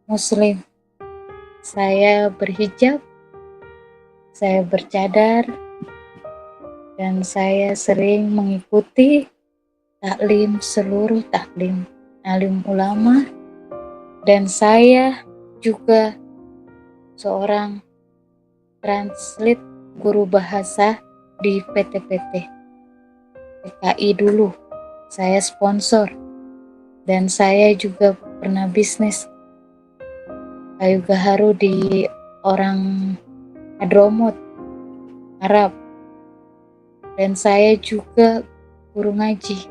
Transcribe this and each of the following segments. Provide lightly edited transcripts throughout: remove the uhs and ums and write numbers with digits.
Muslim. Saya berhijab, saya bercadar, dan saya sering mengikuti taklim seluruh taklim alim ulama, dan saya juga seorang translate guru bahasa di PT-PT PKI dulu. Saya sponsor, dan saya juga pernah bisnis kayu gaharu di orang Hadramut, Arab, dan saya juga guru ngaji.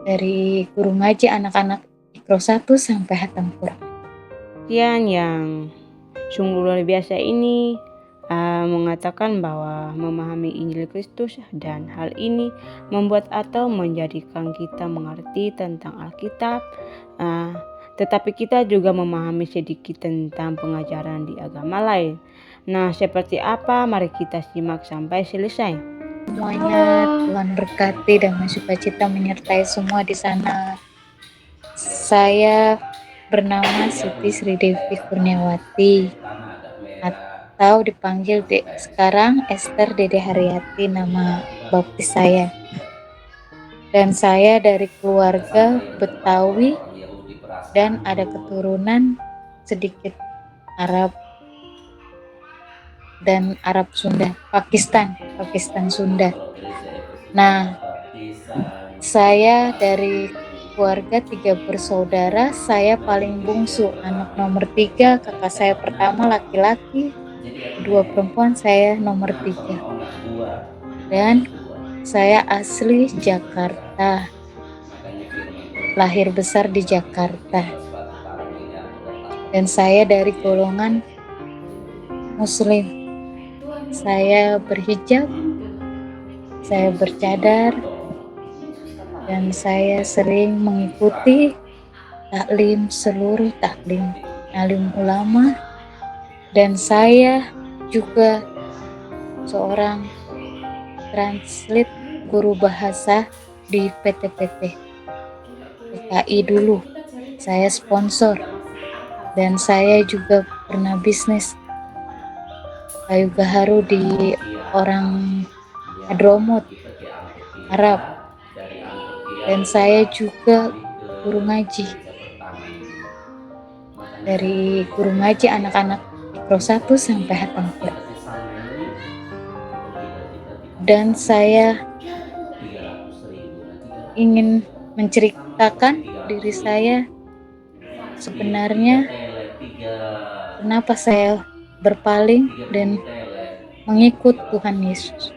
Dari guru ngaji anak-anak Iqra 1 sampai Hatam Quran. Yang sungguh luar biasa ini mengatakan bahwa memahami Injil Kristus, dan hal ini membuat atau menjadikan kita mengerti tentang Alkitab, tetapi kita juga memahami sedikit tentang pengajaran di agama lain. Nah, seperti apa? Mari kita simak sampai selesai. Semuanya Tuhan berkati dan sukacita menyertai semua di sana. Saya bernama Siti Sri Devi Kurniawati, atau dipanggil sekarang Esther Dede Haryati, nama baptis saya. Dan saya dari keluarga Betawi dan ada keturunan sedikit Arab dan Arab Sunda, Pakistan Sunda. Nah, saya dari keluarga 3 bersaudara, saya paling bungsu, anak nomor 3, kakak saya pertama laki-laki, 2 perempuan, saya nomor 3. Dan saya asli Jakarta, lahir besar di Jakarta, dan saya dari golongan Muslim. Saya berhijab, saya bercadar, dan saya sering mengikuti taklim seluruh taklim alim ulama, dan saya juga seorang translate guru bahasa di PT-PT PKI dulu. Saya sponsor, dan saya juga pernah bisnis kayu gaharu di orang Hadramut, Arab, dan saya juga guru ngaji. Dari guru ngaji anak-anak Iqra 1 sampai Hatam Quran. Dan saya ingin menceritakan diri saya sebenarnya kenapa saya berpaling dan mengikut Tuhan Yesus.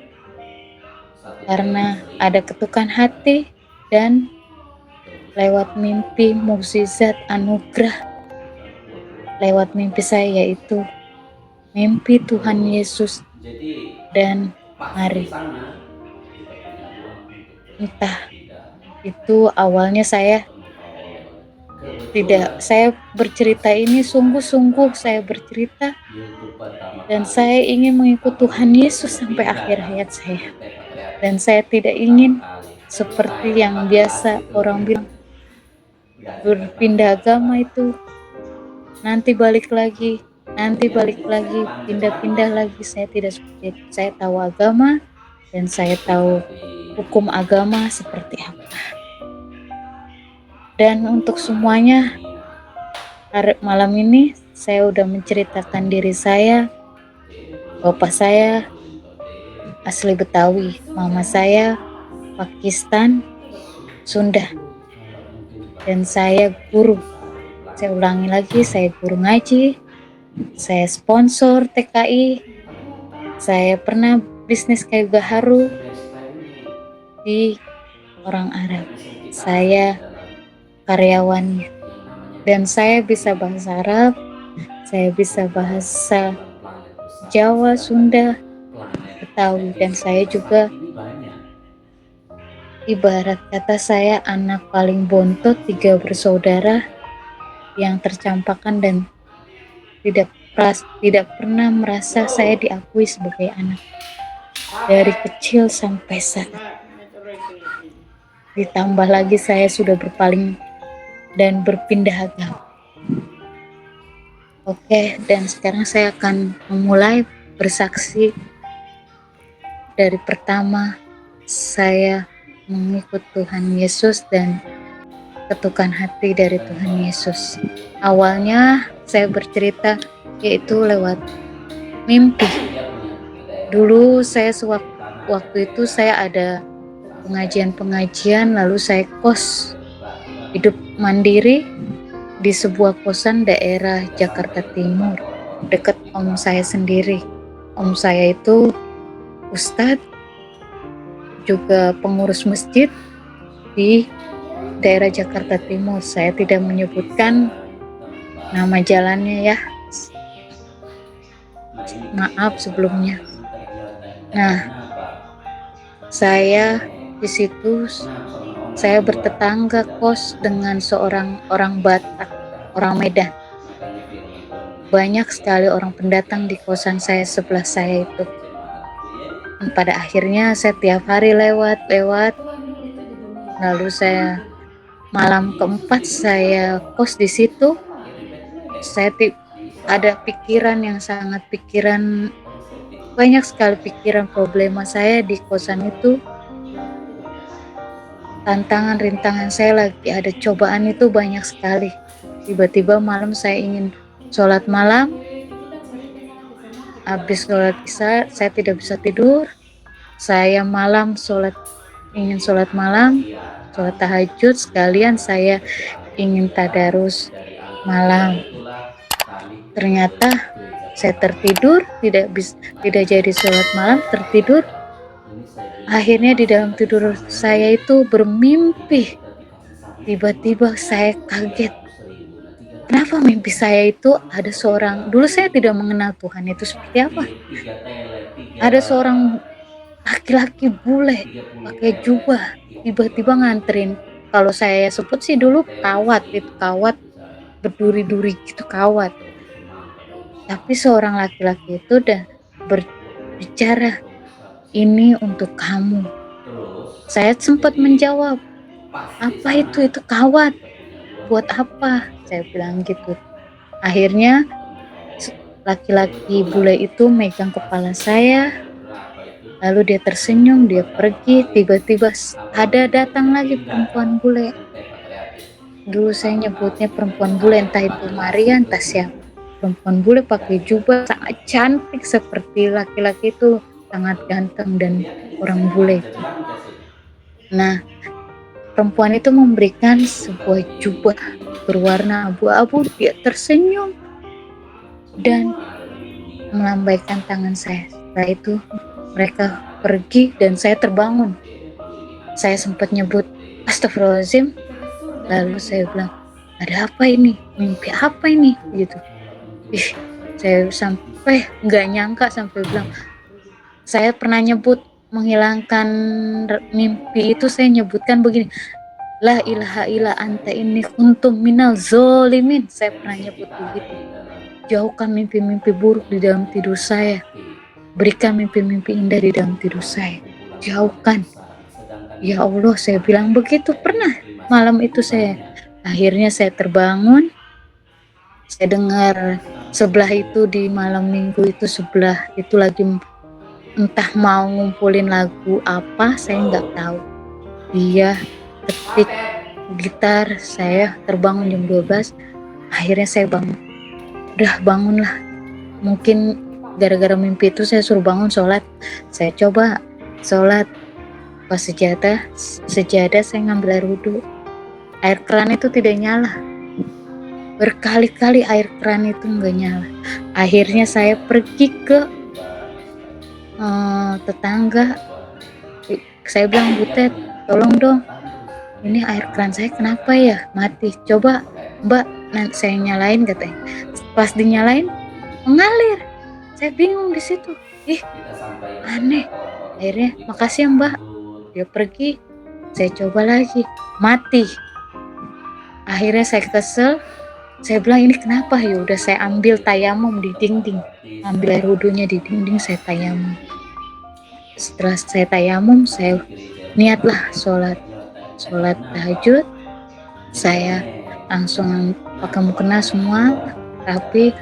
Karena ada ketukan hati, dan lewat mimpi mukjizat anugerah, lewat mimpi saya, yaitu mimpi Tuhan Yesus. Dan mari, entah itu awalnya saya bercerita ini sungguh-sungguh saya bercerita, dan saya ingin mengikut Tuhan Yesus sampai akhir hayat saya. Dan saya tidak ingin seperti yang biasa orang bilang, berpindah agama itu nanti balik lagi, pindah-pindah lagi. Saya tidak seperti itu. Saya tahu agama, dan saya tahu hukum agama seperti apa. Dan untuk semuanya, malam ini saya udah menceritakan diri saya. Bapak saya asli Betawi, mama saya Pakistan Sunda, dan saya guru. Saya ulangi lagi, saya guru ngaji, saya sponsor TKI, saya pernah bisnis kayu gaharu di orang Arab, saya karyawannya, dan saya bisa bahasa Arab, saya bisa bahasa Jawa, Sunda, Betawi, dan saya juga ibarat kata saya anak paling bontot 3 bersaudara yang tercampakkan, dan tidak pernah merasa saya diakui sebagai anak dari kecil sampai saat. Ditambah lagi saya sudah berpaling dan berpindah agama. Oke, dan sekarang saya akan memulai bersaksi. Dari pertama saya mengikut Tuhan Yesus dan ketukan hati dari Tuhan Yesus. Awalnya saya bercerita yaitu lewat mimpi. Dulu saya waktu itu saya ada pengajian, lalu saya kos hidup mandiri di sebuah kosan daerah Jakarta Timur, dekat om saya sendiri. Om saya itu ustadz, juga pengurus masjid di daerah Jakarta Timur. Saya tidak menyebutkan nama jalannya ya, maaf sebelumnya. Nah, saya di situ saya bertetangga kos dengan seorang orang Batak, orang Medan. Banyak sekali orang pendatang di kosan saya sebelah saya itu. Dan pada akhirnya saya tiap hari lewat, lalu saya malam keempat saya kos di situ. Saya ada banyak sekali pikiran problema saya di kosan itu. Tantangan rintangan saya lagi ada cobaan itu banyak sekali. Tiba-tiba malam saya ingin sholat malam. Habis sholat isya saya tidak bisa tidur. Saya ingin sholat malam, sholat tahajud, sekalian saya ingin tadarus malam. Ternyata saya tertidur, tidak jadi sholat malam, tertidur. Akhirnya di dalam tidur saya itu bermimpi. Tiba-tiba saya kaget. Kenapa mimpi saya itu ada seorang, dulu saya tidak mengenal Tuhan itu seperti apa. Ada seorang laki-laki bule pakai jubah, tiba-tiba nganterin. Kalau saya sebut sih dulu kawat berduri-duri gitu, kawat. Tapi seorang laki-laki itu udah berbicara, ini untuk kamu. Saya sempat menjawab, apa itu kawat? Buat apa? Saya bilang gitu. Akhirnya laki-laki bule itu megang kepala saya, lalu dia tersenyum, dia pergi. Tiba-tiba datang lagi perempuan bule. Dulu saya nyebutnya perempuan bule, entah itu Maria, entah siapa. Perempuan bule pakai jubah, sangat cantik seperti laki-laki itu, sangat ganteng dan orang bule itu. Nah, perempuan itu memberikan sebuah jubah berwarna abu-abu. Dia tersenyum dan melambaikan tangan saya. Setelah itu mereka pergi dan saya terbangun. Saya sempat nyebut astagfirullahaladzim. Lalu saya bilang, ada apa ini? Mimpi apa ini? Gitu. Saya sampai nggak nyangka sampai bilang, saya pernah nyebut menghilangkan mimpi itu, saya nyebutkan begini, la ilaha illa anta inni kuntu minal zolimin. Saya pernah nyebut begitu. Jauhkan mimpi-mimpi buruk di dalam tidur saya, berikan mimpi-mimpi indah di dalam tidur saya, jauhkan ya Allah. Saya bilang begitu pernah malam itu. Akhirnya saya terbangun. Saya dengar sebelah itu di malam minggu itu, sebelah itu lagi entah mau ngumpulin lagu apa, saya nggak tahu. Dia ketik gitar. Saya terbangun jam 12. Akhirnya saya bangun. Udah bangunlah. Mungkin gara-gara mimpi itu saya suruh bangun sholat. Saya coba sholat. Pas sejadah saya ngambil air wudhu. Air keran itu tidak nyala. Berkali-kali air keran itu nggak nyala. Akhirnya saya pergi ke tetangga. Saya bilang, Butet, tolong dong, ini air keran saya kenapa ya mati, coba Mbak nanti saya nyalain, katanya. Pas dinyalain mengalir. Saya bingung di situ, aneh. Akhirnya makasih ya Mbak. Dia pergi. Saya coba lagi, mati. Akhirnya saya kesel. Saya bilang, ini kenapa? Ya udah, saya ambil tayamum di dinding, ambil air wudhunya di dinding, saya tayamum. Setelah saya tayamum, saya niatlah sholat tahajud. Saya langsung pakai mukena semua rapi.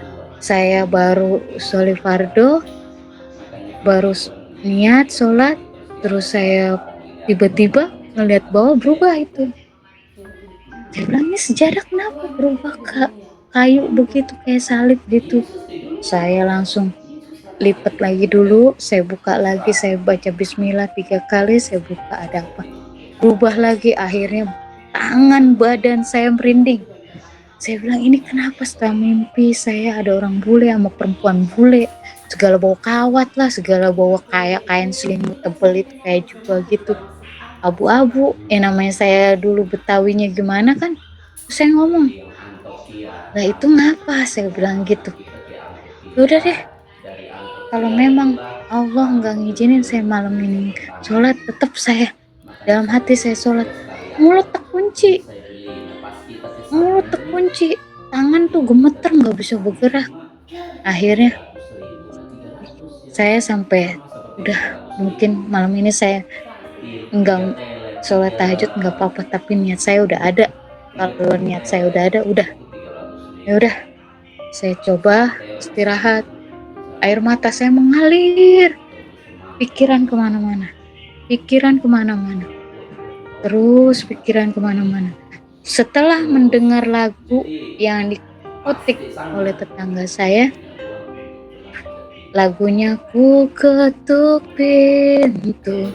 Saya baru sholat fardu, baru niat sholat, terus saya tiba-tiba ngeliat bawah berubah itu. Saya bilang, ini sejadah kenapa berubah kayu begitu kayak salib gitu. Saya langsung lipat lagi dulu, saya buka lagi, saya baca bismillah 3 kali, saya buka ada apa. Berubah lagi, akhirnya tangan badan saya merinding. Saya bilang, ini kenapa setelah mimpi saya ada orang bule sama perempuan bule, segala bawa kawat lah, segala bawa kayak kain selimut tebel itu kayak juga gitu, abu-abu. Namanya saya dulu Betawinya gimana kan, saya ngomong, lah itu ngapa, saya bilang gitu. Udah deh, kalau memang Allah nggak ngizinin saya malam ini sholat, tetap saya dalam hati saya sholat, mulut terkunci, tangan tuh gemeter nggak bisa bergerak. Akhirnya saya sampai udah, mungkin malam ini saya enggak sholat tahajud nggak apa-apa, tapi niat saya udah ada. Kalau niat saya udah ada, ya udah, saya coba istirahat. Air mata saya mengalir, pikiran kemana-mana, terus pikiran kemana-mana. Setelah mendengar lagu yang dikutik oleh tetangga saya, lagunya ku ketuk pintu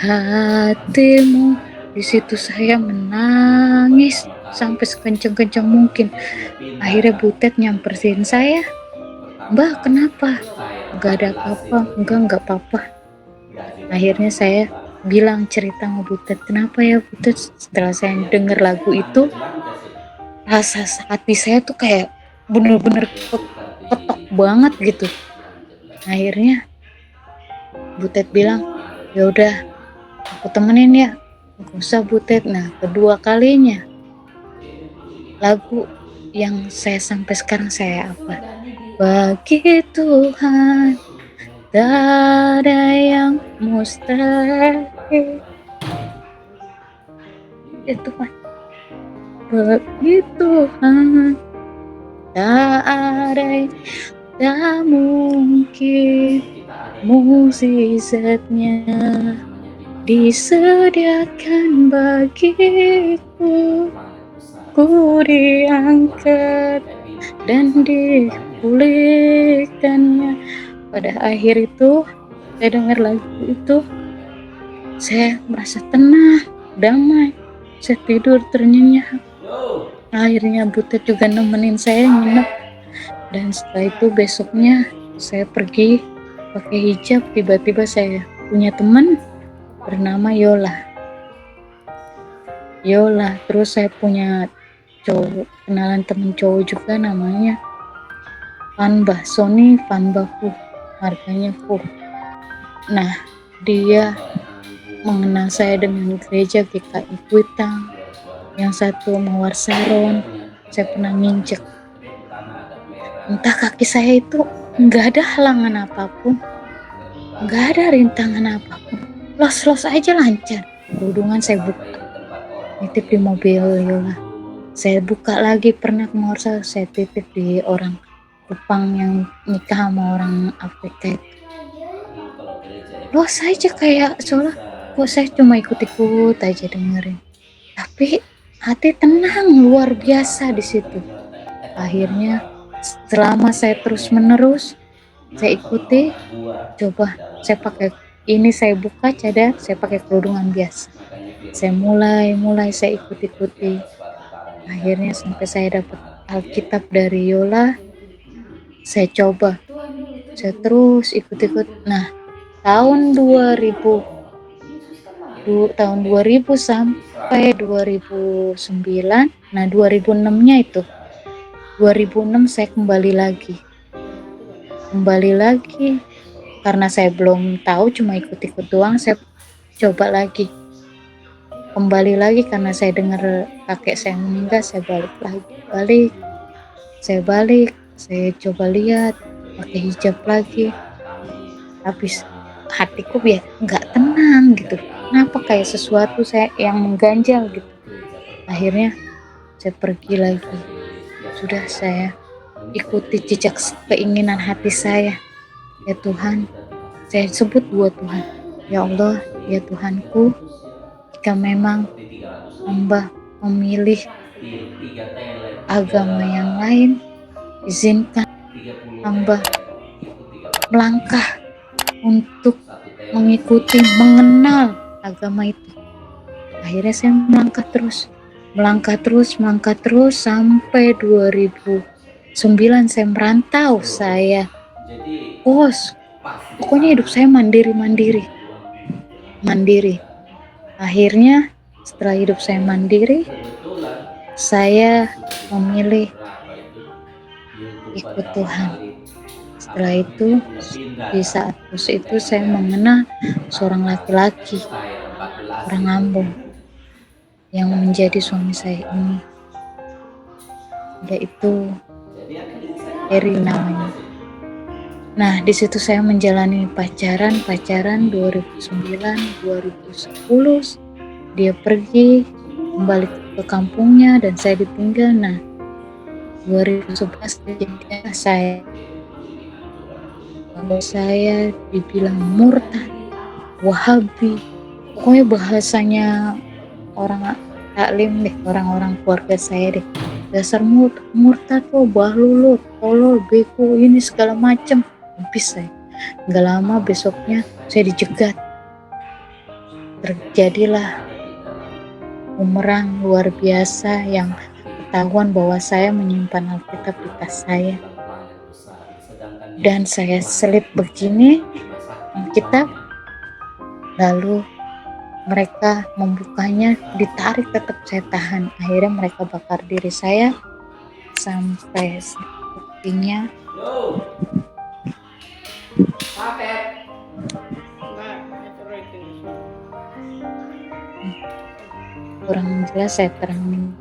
hatimu. Di situ saya menangis sampai sekencang-kencang mungkin. Akhirnya Butet nyamperin saya, Mbak kenapa? Gak ada apa-apa. Enggak apa-apa. Akhirnya saya bilang, cerita sama Butet, kenapa ya Butet? Setelah saya dengar lagu itu, rasa hati saya tuh kayak bener-bener ketok banget gitu. Akhirnya Butet bilang, ya udah aku temenin ya, gak usah Butet. Nah, kedua kalinya lagu yang saya sampai sekarang saya apa, bagi Tuhan tak ada yang mustahil. Itu kan, bagi Tuhan tak ada yang tak mungkin, mukjizatnya disediakan bagiku. Ku diangkat dan dipulihkannya. Pada akhir itu, saya dengar lagu itu, saya merasa tenang, damai. Saya tidur ternyenyak. Akhirnya Butet juga nemenin saya nginep. Dan setelah itu besoknya saya pergi pakai hijab. Tiba-tiba saya punya teman bernama Yola. Terus saya punya cowok, kenalan temen cowok juga namanya Fanbah, Sony Fanbah Fuh, harganya Fuh. Nah, dia mengenal saya dengan gereja GKI Kuitang, yang satu Mawar Saron. Saya pernah nginjek, entah kaki saya itu nggak ada halangan apapun, nggak ada rintangan apapun, los aja lancar. Kerudungan saya buka, nitip di mobil Yola. Saya buka lagi, pernah ke Mawar Saron, saya titip di orang Kupang yang nikah sama orang Afrika itu. Los aja kayak soalnya kok saya cuma ikut-ikut aja dengerin, tapi hati tenang luar biasa di situ. Akhirnya selama saya terus menerus saya ikuti, coba saya pakai ini, saya buka cadar, saya pakai kerudungan biasa. Saya mulai saya ikuti. Akhirnya sampai saya dapat Alkitab dari Yola, saya coba, saya terus ikut. Nah, tahun 2000 sampai 2009. Nah, 2006-nya itu, 2006 saya kembali lagi karena saya belum tahu, cuma ikut doang. Saya coba lagi, kembali lagi karena saya dengar kakek saya meninggal. Saya balik, saya coba lihat pakai hijab lagi, tapi hatiku ya nggak tenang gitu. Kenapa kayak sesuatu saya yang mengganjal gitu. Akhirnya saya pergi lagi. Sudah saya ikuti jejak keinginan hati saya. Ya Tuhan, saya sebut buat Tuhan. Ya Allah, ya Tuhanku, jika memang hamba memilih agama yang lain, izinkan hamba melangkah untuk mengikuti, mengenal agama itu. Akhirnya saya melangkah terus sampai 2009 saya merantau, saya kos. Pokoknya hidup saya mandiri. Akhirnya setelah hidup saya mandiri, saya memilih ikut Tuhan. Setelah itu, di saat itu saya mengenal seorang laki-laki, orang Ambon, yang menjadi suami saya ini, yaitu Eri namanya. Nah, di situ saya menjalani pacaran 2009-2010. Dia pergi kembali ke kampungnya dan saya ditinggal. Nah, 2011 jadinya saya dibilang murtad, Wahabi. Pokoknya bahasanya orang taklim deh, orang-orang keluarga saya deh. Dasar murtad lo, bahlul lo, tolol, beko, ini segala macam. Habis saya. Nggak lama besoknya saya dijegat. Terjadilah bumerang luar biasa yang ketahuan bahwa saya menyimpan Alkitab di tas saya. Dan saya selip begini Alkitab. Lalu mereka membukanya, ditarik, tetap saya tahan. Akhirnya mereka bakar diri saya sampai buktinya. Kurang jelas, saya terangin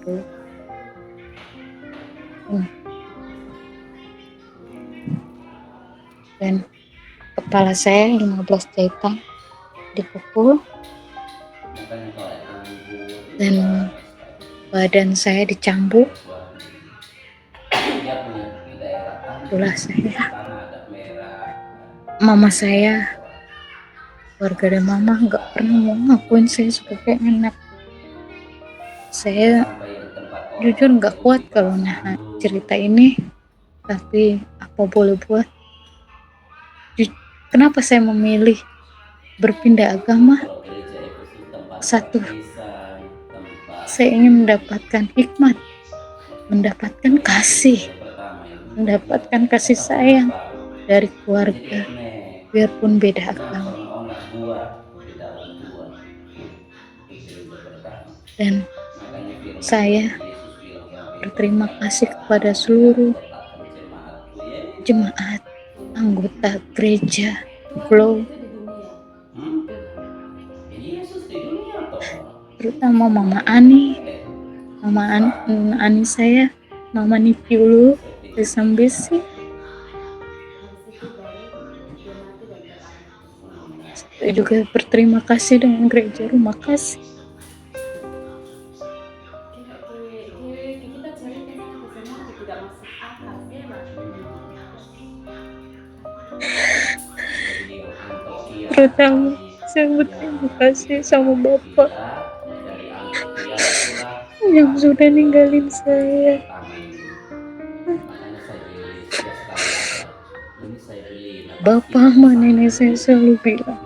dulu. Dan kepala saya 15 jahitan dipukul dan badan saya dicambuk. Itulah saya. Mama saya, keluarga dan mama nggak pernah mau ngakuin saya sebagai anak. Saya jujur nggak kuat kalau cerita ini, tapi apa boleh buat. Kenapa saya memilih berpindah agama? Satu, saya ingin mendapatkan hikmat, mendapatkan kasih sayang dari keluarga, biarpun beda agama. Dan saya berterima kasih kepada seluruh jemaat, anggota gereja Flow, terutama Mama Ani saya, Mama Nipiulu, Sambesi. Saya juga berterima kasih dengan gereja Rumah Kasih. Terutama saya berterima kasih sama Bapak yang sudah ninggalin saya. Bapak sama nenek saya selalu bilang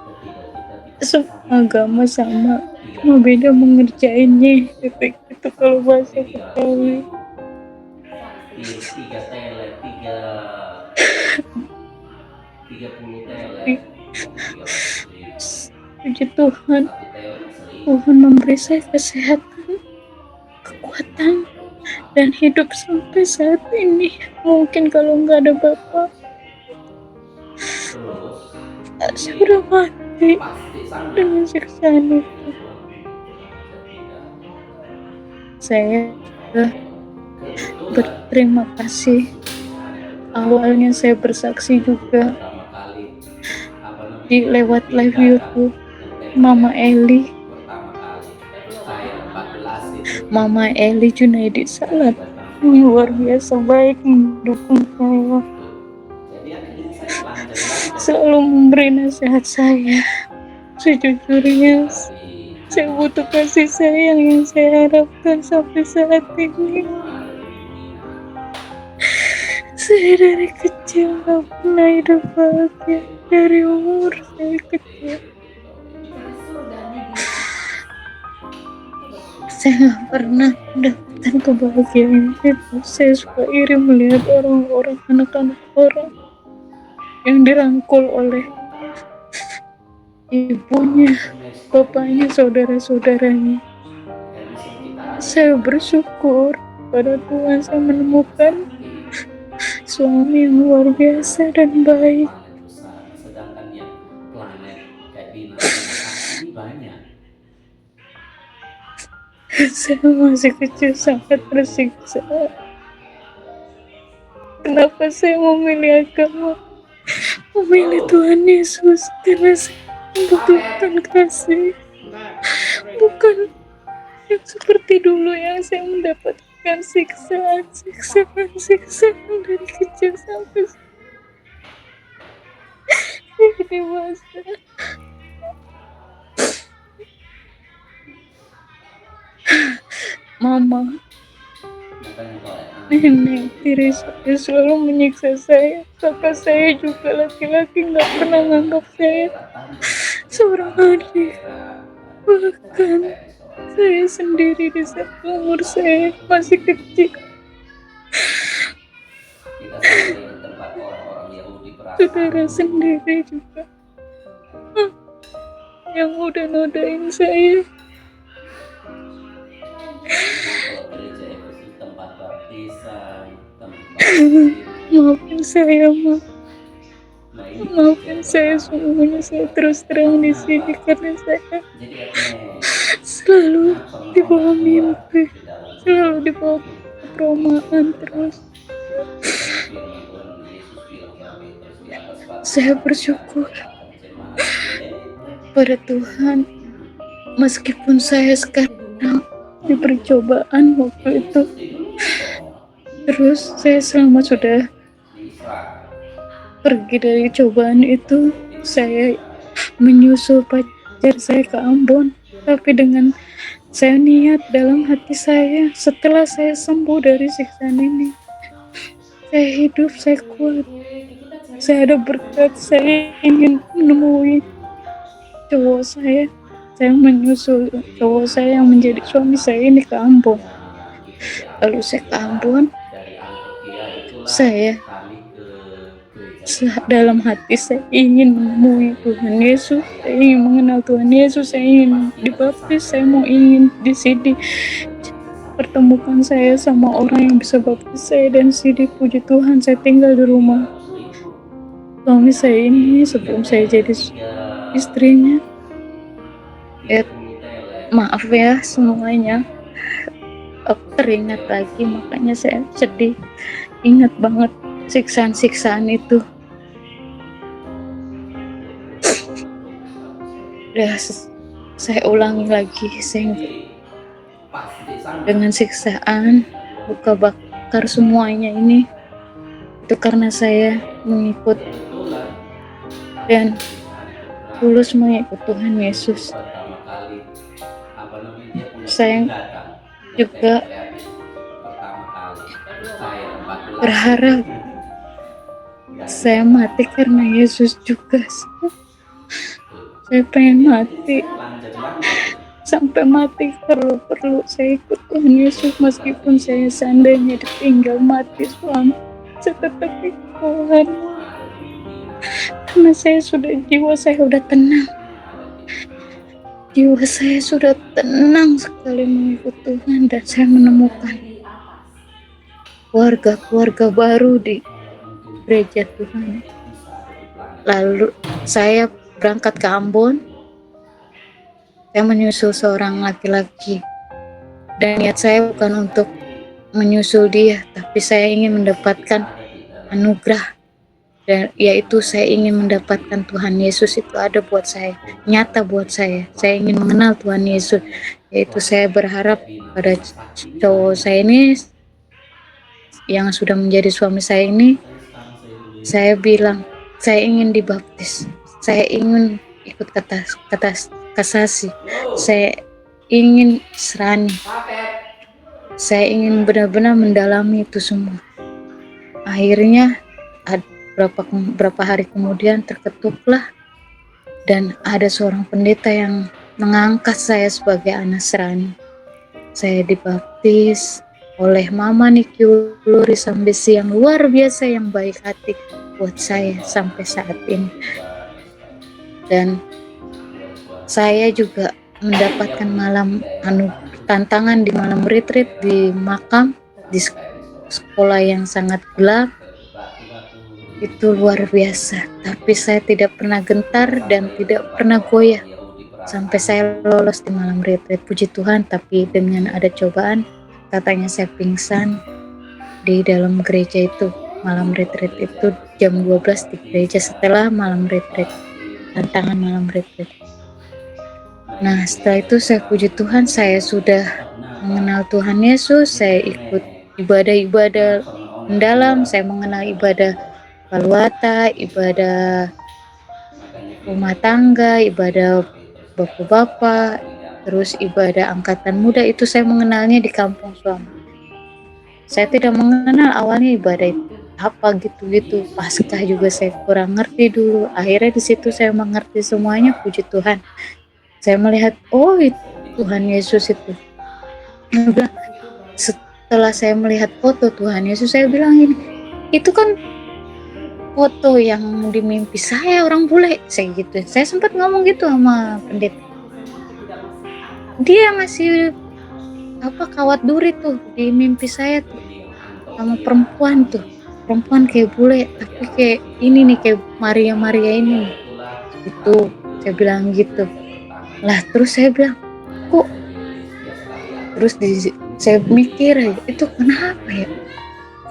semua agama sama, cuma beda mengerjainnya, gitu kalau bahasa Betawi. Puji Tuhan, Tuhan memberi saya kesehatan, kekuatan, dan hidup sampai saat ini. Mungkin kalau nggak ada Bapak, saya udah mati dengan siksaan itu. Saya berterima kasih. Awalnya saya bersaksi juga lewat live YouTube Mama Eli. Mama Eli Junaidi Salat yang luar biasa baik, mendukung saya, selalu memberi nasihat saya. Sejujurnya, saya butuh kasih sayang yang saya harapkan sampai saat ini. Saya dari kecil gak pernah hidup bahagia, dari umur saya kecil. Saya gak pernah mendapatkan kebahagiaan itu. Saya suka iri melihat orang-orang, anak-anak orang yang dirangkul oleh ibunya, bapaknya, saudara-saudaranya. Saya bersyukur pada Tuhan saya menemukan suami yang luar biasa dan baik. Sedangkan yang planet kayak bintang ini banyak. Saya masih kecil sangat tersiksa. Kenapa saya memilih agama, memilih Tuhan Yesus? Karena saya membutuhkan kasih, bukan yang seperti dulu yang saya mendapatkan siksaan dari kecil sampai saya dewasa. Mama, nenek tiri saya selalu menyiksa saya. Kakak saya juga laki-laki gak pernah menganggap saya seorang adik. Bahkan saya sendiri di saat umur saya masih kecil, saudara sendiri juga yang udah nodain saya. Maafin saya, Ma. Maafin saya semuanya. Saya terus terang di sini karena saya selalu dibawa mimpi, selalu dibawa ketraumaan terus. Saya bersyukur pada Tuhan, meskipun saya sekarang di percobaan waktu itu. Terus saya selama sudah pergi dari cobaan itu, saya menyusul pacar saya ke Ambon. Tapi dengan saya niat dalam hati saya, setelah saya sembuh dari siksaan ini, saya hidup, saya kuat, saya ada berkat, saya ingin menemui cowok saya. Saya menyusul cowok saya yang menjadi suami saya ini ke Ambon. Lalu saya ke Ambon, saya dalam hati saya ingin menemui Tuhan Yesus, saya ingin mengenal Tuhan Yesus, saya ingin dibaptis, saya mau ingin di sini pertemukan saya sama orang yang bisa baptis saya. Dan sini puji Tuhan saya tinggal di rumah suami saya ini sebelum saya jadi istrinya. Maaf ya semuanya, aku teringat lagi, makanya saya sedih, ingat banget siksaan-siksaan itu. Udah saya ulangi lagi, saya dengan siksaan, luka bakar semuanya ini, itu karena saya mengikut dan tulus mengikut Tuhan Yesus. Saya juga berharap saya mati karena Yesus juga. Saya pengen mati, sampai mati perlu saya ikut Tuhan Yesus. Meskipun saya seandainya ditinggal mati suami, saya tetap ikut Tuhan. Karena jiwa saya sudah tenang. Jiwa saya sudah tenang sekali mengikut Tuhan, dan saya menemukan keluarga baru di gereja Tuhan. Lalu saya berangkat ke Ambon, saya menyusul seorang laki-laki, dan niat saya bukan untuk menyusul dia, tapi saya ingin mendapatkan anugerah, dan yaitu saya ingin mendapatkan Tuhan Yesus. Itu ada buat saya, nyata buat saya ingin mengenal Tuhan Yesus. Yaitu saya berharap pada cowok saya ini yang sudah menjadi suami saya ini, saya bilang saya ingin dibaptis, saya ingin ikut kata kasasi, saya ingin serani, saya ingin benar-benar mendalami itu semua. Akhirnya berapa hari kemudian terketuklah dan ada seorang pendeta yang mengangkat saya sebagai anak serani. Saya dibaptis oleh Mama Niki Uluri Sambesi yang luar biasa, yang baik hati buat saya sampai saat ini. Dan saya juga mendapatkan tantangan di malam retreat di makam, di sekolah yang sangat gelap. Itu luar biasa, tapi saya tidak pernah gentar dan tidak pernah goyah sampai saya lolos di malam retreat. Puji Tuhan, tapi dengan ada cobaan, katanya saya pingsan di dalam gereja itu. Malam retreat itu jam 12 di gereja setelah malam retreat, tantangan malam retreat. Nah, setelah itu saya puji Tuhan, saya sudah mengenal Tuhan Yesus. Saya ikut ibadah-ibadah mendalam, saya mengenal ibadah Paluata, ibadah rumah tangga, ibadah bapak-bapak, terus ibadah angkatan muda. Itu saya mengenalnya di kampung suami. Saya tidak mengenal awalnya ibadah itu apa gitu-gitu. Paskah juga saya kurang ngerti dulu. Akhirnya di situ saya mengerti semuanya, puji Tuhan. Saya melihat, oh itu Tuhan Yesus itu. Setelah saya melihat foto Tuhan Yesus, saya bilang ini, itu kan foto yang di mimpi saya orang bule, saya gitu. Saya sempat ngomong gitu sama pendeta. Dia ngasih kawat duri tuh di mimpi saya tuh sama perempuan tuh, perempuan kayak bule tapi kayak ini nih, kayak Maria ini itu. Saya bilang gitu lah. Terus saya bilang, kok terus saya mikir itu kenapa ya,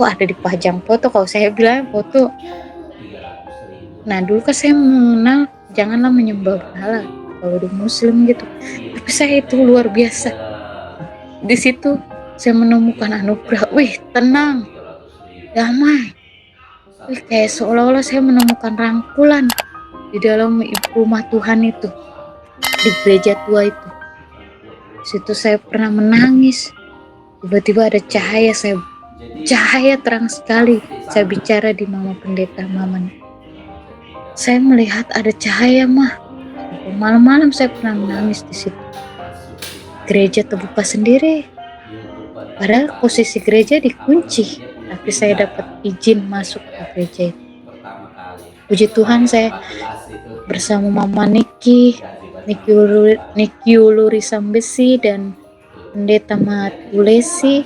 kok ada dipajang foto. Kalau saya bilang foto, nah dulu kan saya mengenal janganlah menyembah berhala kalau di Muslim gitu, tapi saya itu luar biasa. Di situ saya menemukan anugerah, tenang, damai, kayak seolah-olah saya menemukan rangkulan di dalam rumah Tuhan itu, di gereja tua itu. Di situ saya pernah menangis, tiba-tiba ada cahaya terang sekali. Saya bicara di mama pendeta, mamanya, saya melihat ada cahaya mah. Malam-malam saya pernah menangis di situ. Gereja terbuka sendiri, padahal posisi gereja dikunci, tapi saya dapat izin masuk ke gereja itu. Puji Tuhan, saya bersama Mama Niki Uluri Sambesi dan Pendeta Mat Ulesi.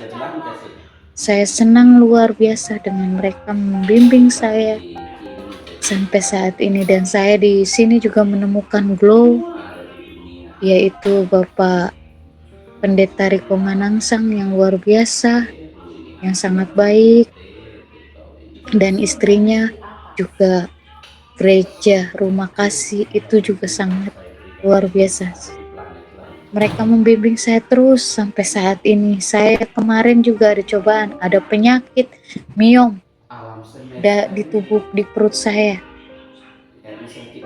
Saya senang luar biasa dengan mereka membimbing saya sampai saat ini. Dan saya di sini juga menemukan glow, yaitu Bapak Pendeta Riko Manangsang yang luar biasa, yang sangat baik, dan istrinya juga gereja Rumah Kasih itu juga sangat luar biasa. Mereka membimbing saya terus sampai saat ini. Saya kemarin juga ada cobaan, ada penyakit miom di tubuh, di perut saya.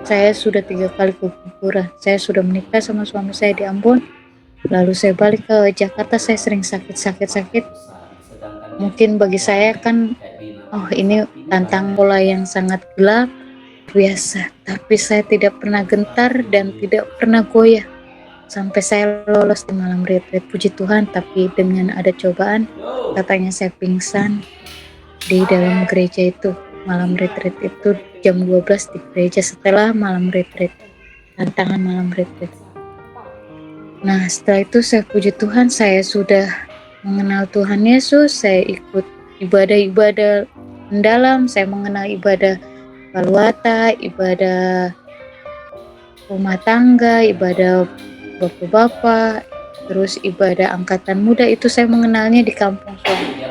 Saya sudah 3 kali keguguran. Saya sudah menikah sama suami saya di Ambon, lalu saya balik ke Jakarta. Saya sering sakit. Mungkin bagi saya kan, ini tantang pola yang sangat gelap biasa, tapi saya tidak pernah gentar dan tidak pernah goyah sampai saya lolos di malam retreat. Puji Tuhan, tapi dengan ada cobaan, katanya saya pingsan di dalam gereja itu. Malam retreat itu jam 12 di gereja setelah malam retreat, tantangan malam retreat. Nah, setelah itu saya puji Tuhan, saya sudah mengenal Tuhan Yesus. Saya ikut ibadah-ibadah mendalam. Saya mengenal ibadah Paluata, ibadah rumah tangga, ibadah bapak-bapak, terus ibadah angkatan muda. Itu saya mengenalnya di kampung suami.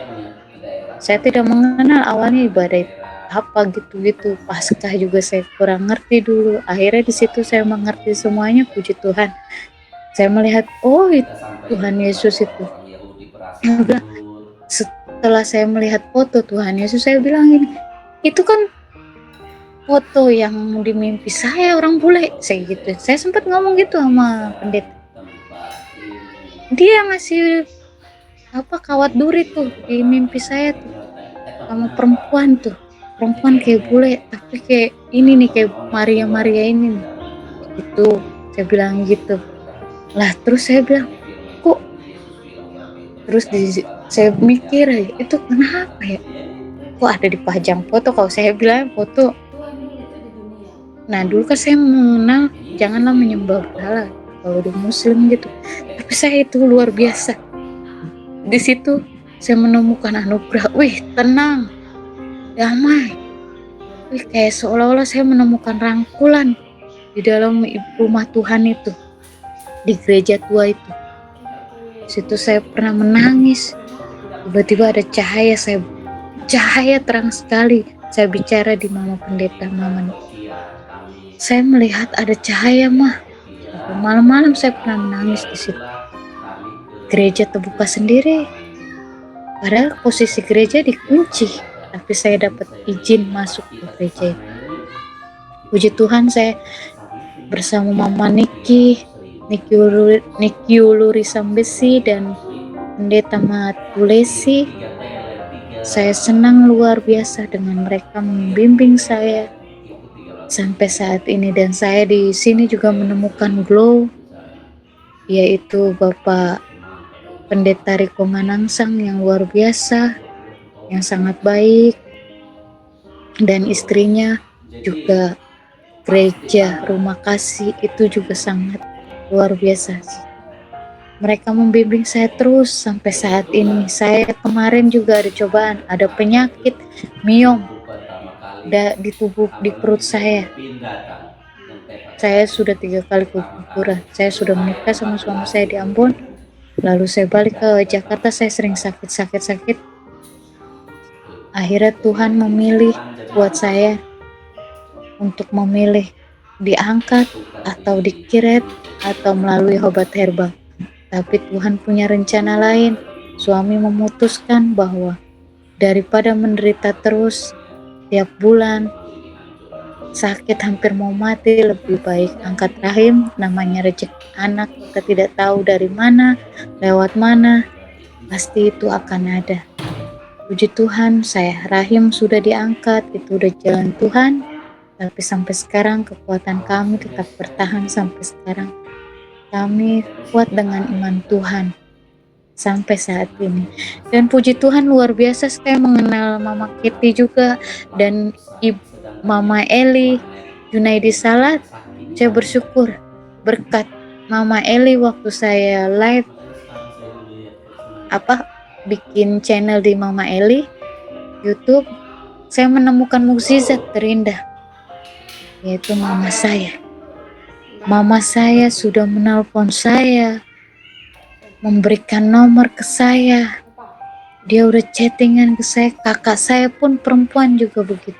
Saya tidak mengenal awalnya ibadah itu apa gitu-gitu. Paskah juga saya kurang ngerti dulu. Akhirnya di situ saya mengerti semuanya, puji Tuhan. Saya melihat, oh itu Kita sampai Tuhan kepada Yesus itu. orang Yahudi Saya bilang, Prasanggur. setelah saya melihat foto Tuhan Yesus, saya bilang ini, itu kan foto yang di mimpi saya orang bule. Saya gitu. Saya sempat ngomong gitu sama pendeta. Tempat ini. Dia ngasih kawat duri tuh di mimpi saya tuh sama perempuan tuh. Perempuan kayak bule, tapi kayak ini nih, kayak Maria ini nih. Gitu. Saya bilang gitu. Lah terus saya bilang, kok terus saya mikir aja, itu kenapa ya? Kok ada dipajang foto? Kalau saya bilang foto. Nah dulu kan saya mengenal janganlah menyembah berhala kalau di Muslim gitu. Tapi saya itu luar biasa. Di situ saya menemukan anugerah. Wih, tenang, damai. Wih, kayak seolah-olah saya menemukan rangkulan di dalam rumah Tuhan itu, di gereja tua itu. Di situ saya pernah menangis. Tiba-tiba ada cahaya terang sekali. Saya bicara di mama pendeta, mama. Saya melihat ada cahaya, mah. Malam-malam saya pernah menangis di situ. Gereja terbuka sendiri. Padahal posisi gereja dikunci, tapi saya dapat izin masuk ke gereja itu. Puji Tuhan, saya bersama Mama Niki Uluri Sambesi dan Pendeta Matulesi. Saya senang luar biasa dengan mereka membimbing saya sampai saat ini, dan saya di sini juga menemukan glow, yaitu Bapak Pendeta Riko Manangsang yang luar biasa, yang sangat baik, dan istrinya juga gereja Rumah Kasih itu juga sangat luar biasa. Mereka membimbing saya terus sampai saat ini. Saya kemarin juga ada cobaan, ada penyakit miom di tubuh, di perut saya. Saya sudah 3 kali keguguran. Saya sudah menikah sama suami saya di Ambon. Lalu saya balik ke Jakarta, saya sering sakit. Akhirnya Tuhan memilih buat saya untuk memilih diangkat atau dikiret atau melalui obat herbal. Tapi Tuhan punya rencana lain. Suami memutuskan bahwa daripada menderita terus tiap bulan, sakit hampir mau mati, lebih baik angkat rahim. Namanya rezeki anak, kita tidak tahu dari mana, lewat mana, pasti itu akan ada. Puji Tuhan, saya rahim sudah diangkat, itu udah jalan Tuhan. Tapi sampai sekarang kekuatan kami tetap bertahan sampai sekarang. Kami kuat dengan iman Tuhan sampai saat ini. Dan puji Tuhan, luar biasa saya mengenal Mama Kitty juga dan Mama Eli Junaidi Salat. Saya bersyukur berkat Mama Eli waktu saya live bikin channel di Mama Eli YouTube, saya menemukan mukjizat terindah, yaitu mama saya. Mama saya sudah menelpon saya, memberikan nomor ke saya. Dia udah chattingan ke saya. Kakak saya pun perempuan juga begitu.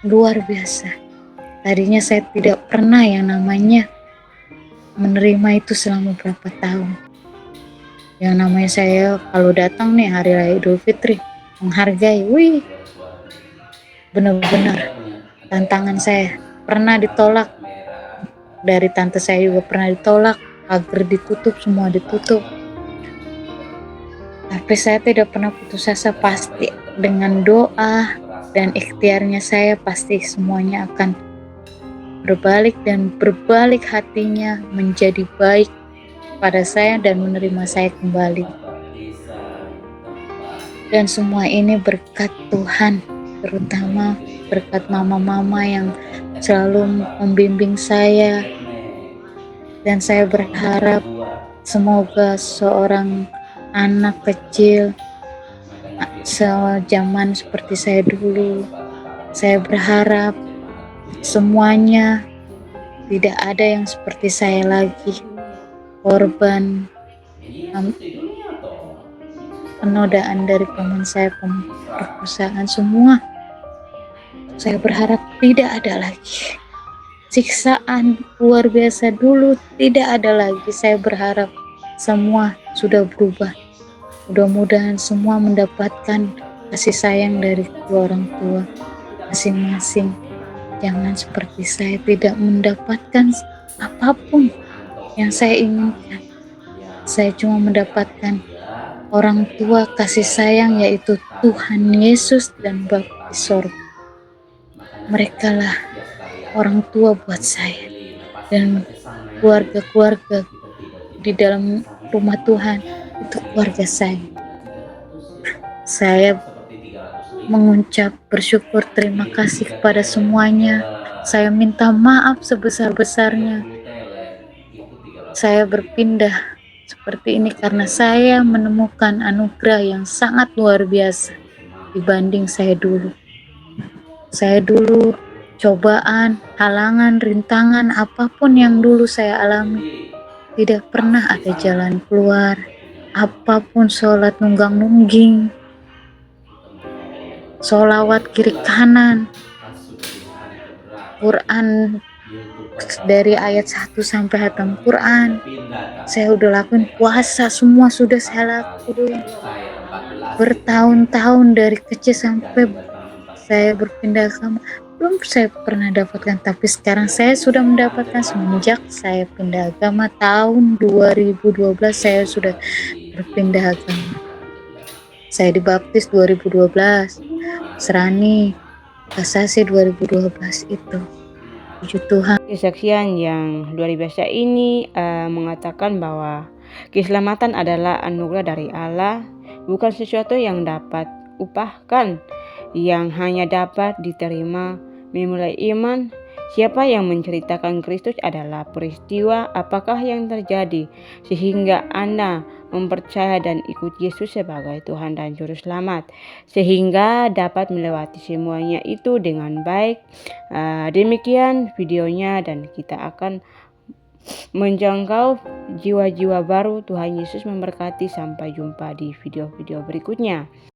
Luar biasa. Tadinya saya tidak pernah yang namanya menerima itu selama berapa tahun. Yang namanya saya kalau datang nih hari raya Idul Fitri, menghargai. Wih, benar-benar tantangan saya. Pernah ditolak. Dari tante saya juga pernah ditolak, pagar ditutup, semua ditutup. Tapi saya tidak pernah putus asa, pasti dengan doa dan ikhtiarnya saya pasti semuanya akan berbalik, dan berbalik hatinya menjadi baik pada saya dan menerima saya kembali. Dan semua ini berkat Tuhan, terutama berkat mama-mama yang selalu membimbing saya. Dan saya berharap semoga seorang anak kecil sejaman seperti saya dulu, saya berharap semuanya tidak ada yang seperti saya lagi, korban penodaan dari paman saya, perkosaan semua. Saya berharap tidak ada lagi. siksaan luar biasa dulu tidak ada lagi. Saya berharap semua sudah berubah. Mudah-mudahan semua mendapatkan kasih sayang dari kedua orang tua masing-masing. Jangan seperti saya tidak mendapatkan apapun yang saya inginkan. Saya cuma mendapatkan orang tua kasih sayang, yaitu Tuhan Yesus dan Bapa di sorga. Merekalah orang tua buat saya, dan keluarga-keluarga di dalam rumah Tuhan itu keluarga saya. Saya mengucap bersyukur terima kasih kepada semuanya. Saya minta maaf sebesar-besarnya. Saya berpindah seperti ini karena saya menemukan anugerah yang sangat luar biasa dibanding saya dulu. Saya dulu cobaan, halangan, rintangan, apapun yang dulu saya alami, tidak pernah ada jalan keluar. Apapun sholat nunggang-nungging, sholawat kiri kanan, Quran dari ayat 1 sampai hatam Quran, saya udah lakuin. Puasa semua sudah saya lakuin. Bertahun-tahun dari kecil sampai saya berpindah agama, belum saya pernah dapatkan, tapi sekarang saya sudah mendapatkan semenjak saya pindah agama tahun 2012. Saya sudah berpindah agama. Saya dibaptis 2012, Serani Kasasi 2012 itu. Puji Tuhan. Kesaksian yang luar biasa ini mengatakan bahwa keselamatan adalah anugerah dari Allah, bukan sesuatu yang dapat upahkan, yang hanya dapat diterima memulai iman. Siapa yang menceritakan Kristus adalah peristiwa apakah yang terjadi sehingga Anda mempercaya dan ikut Yesus sebagai Tuhan dan Juru Selamat, sehingga dapat melewati semuanya itu dengan baik. Demikian videonya, dan kita akan menjangkau jiwa-jiwa baru. Tuhan Yesus memberkati. Sampai jumpa di video-video berikutnya.